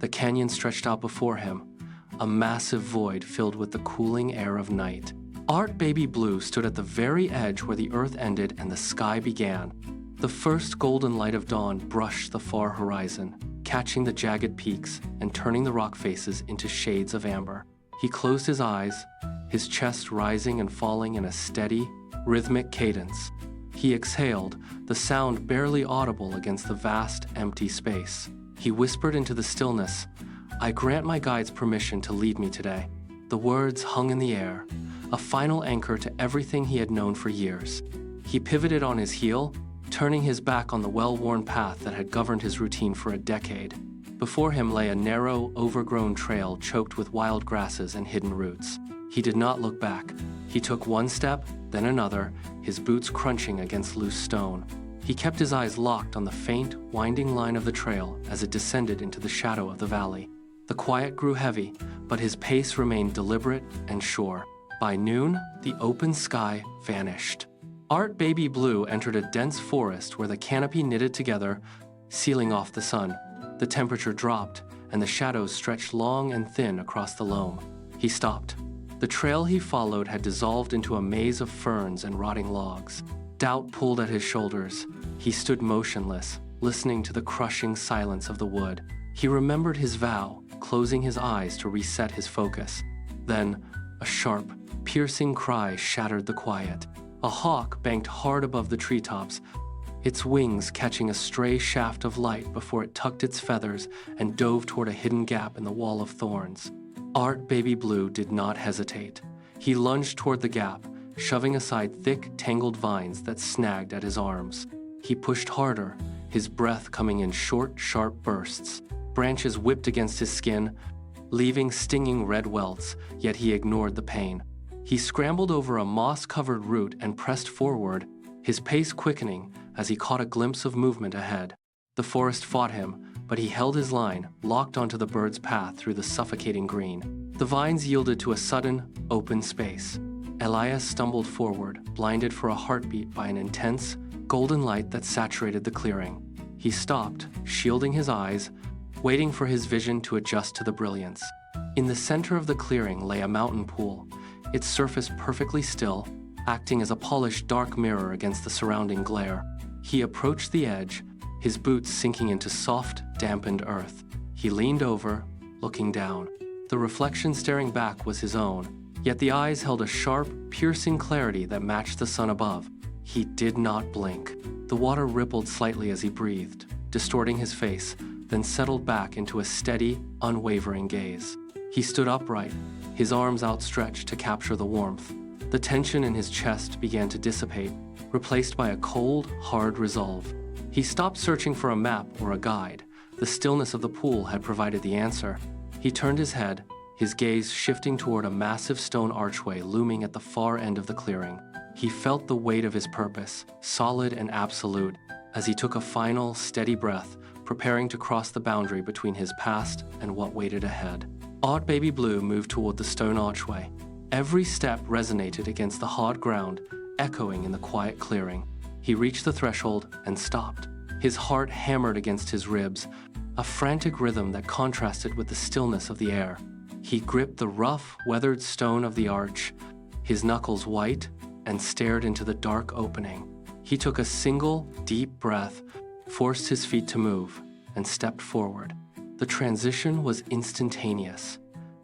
The canyon stretched out before him, a massive void filled with the cooling air of night. ARTBABYBLUE stood at the very edge where the earth ended and the sky began. The first golden light of dawn brushed the far horizon, catching the jagged peaks and turning the rock faces into shades of amber. He closed his eyes, his chest rising and falling in a steady, rhythmic cadence. He exhaled, the sound barely audible against the vast, empty space. He whispered into the stillness, "I grant my guides permission to lead me today." The words hung in the air, a final anchor to everything he had known for years. He pivoted on his heel, turning his back on the well-worn path that had governed his routine for a decade. Before him lay a narrow, overgrown trail choked with wild grasses and hidden roots. He did not look back. He took one step, then another, his boots crunching against loose stone. He kept his eyes locked on the faint, winding line of the trail as it descended into the shadow of the valley. The quiet grew heavy, but his pace remained deliberate and sure. By noon, the open sky vanished. ARTBABYBLUE entered a dense forest where the canopy knitted together, sealing off the sun. The temperature dropped, and the shadows stretched long and thin across the loam. He stopped. The trail he followed had dissolved into a maze of ferns and rotting logs. Doubt pulled at his shoulders. He stood motionless, listening to the crushing silence of the wood. He remembered his vow, closing his eyes to reset his focus. Then, a sharp, piercing cry shattered the quiet. A hawk banked hard above the treetops, its wings catching a stray shaft of light before it tucked its feathers and dove toward a hidden gap in the wall of thorns. ARTBABYBLUE did not hesitate. He lunged toward the gap, shoving aside thick, tangled vines that snagged at his arms. He pushed harder, his breath coming in short, sharp bursts. Branches whipped against his skin, leaving stinging red welts, yet he ignored the pain. He scrambled over a moss-covered root and pressed forward, his pace quickening as he caught a glimpse of movement ahead. The forest fought him, but he held his line, locked onto the bird's path through the suffocating green. The vines yielded to a sudden, open space. Elias stumbled forward, blinded for a heartbeat by an intense, golden light that saturated the clearing. He stopped, shielding his eyes, waiting for his vision to adjust to the brilliance. In the center of the clearing lay a mountain pool, its surface perfectly still, acting as a polished dark mirror against the surrounding glare. He approached the edge, his boots sinking into soft, dampened earth. He leaned over, looking down. The reflection staring back was his own, yet the eyes held a sharp, piercing clarity that matched the sun above. He did not blink. The water rippled slightly as he breathed, distorting his face, then settled back into a steady, unwavering gaze. He stood upright, his arms outstretched to capture the warmth. The tension in his chest began to dissipate, replaced by a cold, hard resolve. He stopped searching for a map or a guide. The stillness of the pool had provided the answer. He turned his head, his gaze shifting toward a massive stone archway looming at the far end of the clearing. He felt the weight of his purpose, solid and absolute, as he took a final, steady breath, preparing to cross the boundary between his past and what waited ahead. ARTBABYBLUE moved toward the stone archway. Every step resonated against the hard ground, echoing in the quiet clearing. He reached the threshold and stopped. His heart hammered against his ribs, a frantic rhythm that contrasted with the stillness of the air. He gripped the rough, weathered stone of the arch, his knuckles white, and stared into the dark opening. He took a single, deep breath, forced his feet to move, and stepped forward. The transition was instantaneous.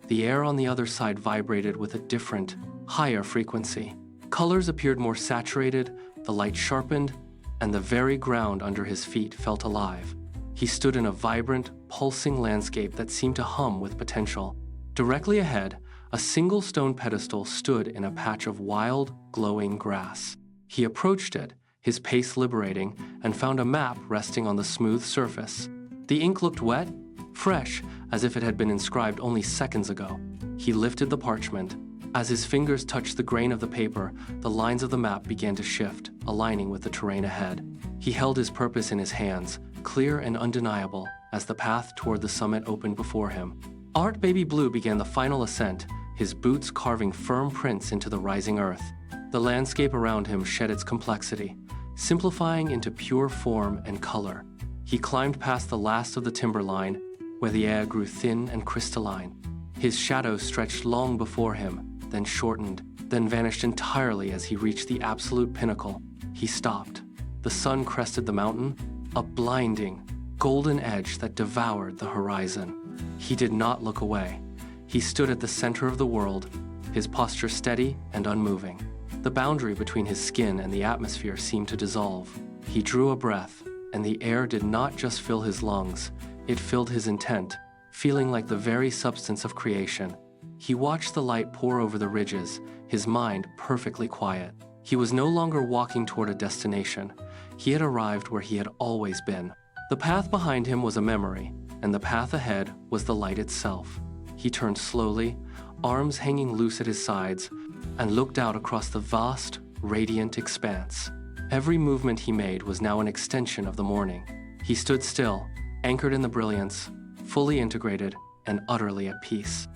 The air on the other side vibrated with a different, higher frequency. Colors appeared more saturated, the light sharpened, and the very ground under his feet felt alive. He stood in a vibrant, pulsing landscape that seemed to hum with potential. Directly ahead, a single stone pedestal stood in a patch of wild, glowing grass. He approached it, his pace liberating, and found a map resting on the smooth surface. The ink looked wet, fresh, as if it had been inscribed only seconds ago. He lifted the parchment. As his fingers touched the grain of the paper, the lines of the map began to shift, aligning with the terrain ahead. He held his purpose in his hands, clear and undeniable, as the path toward the summit opened before him. ARTBABYBLUE began the final ascent, his boots carving firm prints into the rising earth. The landscape around him shed its complexity, simplifying into pure form and color. He climbed past the last of the timber line, where the air grew thin and crystalline. His shadow stretched long before him, then shortened, then vanished entirely as he reached the absolute pinnacle. He stopped. The sun crested the mountain, a blinding, golden edge that devoured the horizon. He did not look away. He stood at the center of the world, his posture steady and unmoving. The boundary between his skin and the atmosphere seemed to dissolve. He drew a breath, and the air did not just fill his lungs, it filled his intent, feeling like the very substance of creation. He watched the light pour over the ridges, his mind perfectly quiet. He was no longer walking toward a destination. He had arrived where he had always been. The path behind him was a memory, and the path ahead was the light itself. He turned slowly, arms hanging loose at his sides, and looked out across the vast, radiant expanse. Every movement he made was now an extension of the morning. He stood still, anchored in the brilliance, fully integrated and utterly at peace.